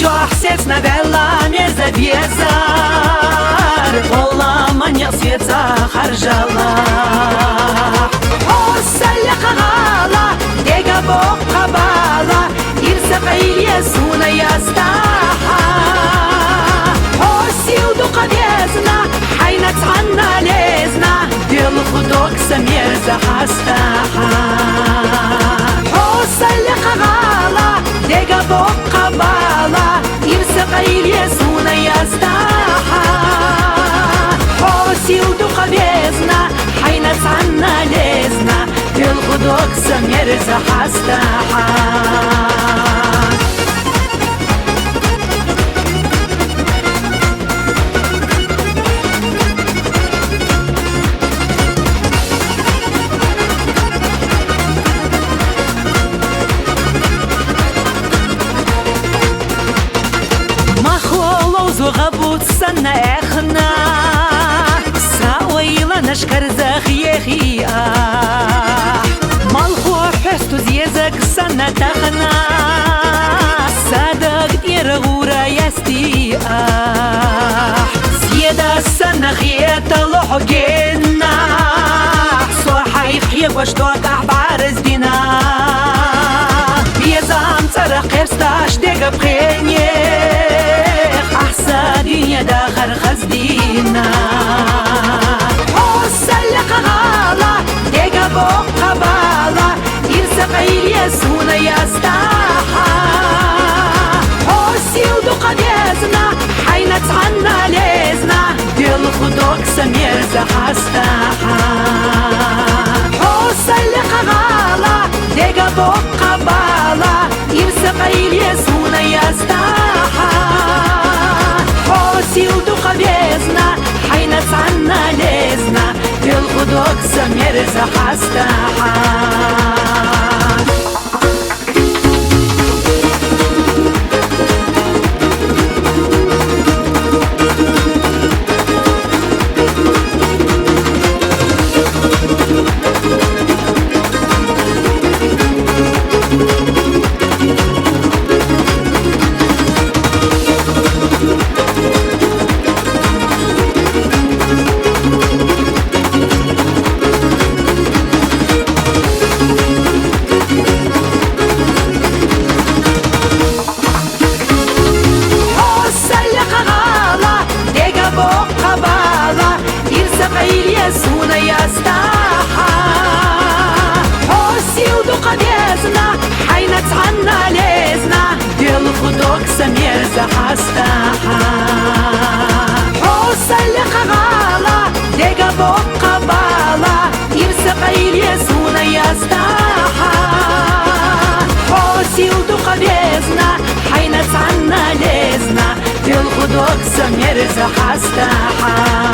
Ciosec na vela meza viezar Ola manya svietza harjala Osalla kagala Dega boka bala Irsa qailya suna yastaha Osil du qavezna Hayna tsanna lezna Dil khudok samirza hastaha Osalla kagala Dega boka bala Irsa qailya suna yastaha Osil du qavezna Hayna tsanna lezna Dil khudok samirza hastaha غبوت سنة اخنا ساويلا نشكر زخيخي مالخو حستو زيزك سنة تخنا صدق دير غورا يستي زيادة سنة خيات لحقنا صحيح يبشتوك احبار زدنا بيزام ترى قرستاش ديق بخيني الدنيا داخل خزدينا وسلق غالا ديقا بوق قبالا يرسق يسونا يستاحا وسيل دو قديزنا حين تعنى ليزنا ديل خدوك سمير زحستاحا وسلق غالا ديقا بوق قبالا يرسق يسونا يستاحا سيل دو قبيزنا حين تعنى ليزنا بالغدوك سمير زحستاحا يسونا يستاحا وسيل دو قديزنا حين تعنى ليزنا ديل خدوك سمير زحستاحا وسلق غالا ديقا بوق قبالا يرسق يسونا يستاحا وسيل دو قديزنا حين تعنى ليزنا ديل خدوك سمير زحستاحا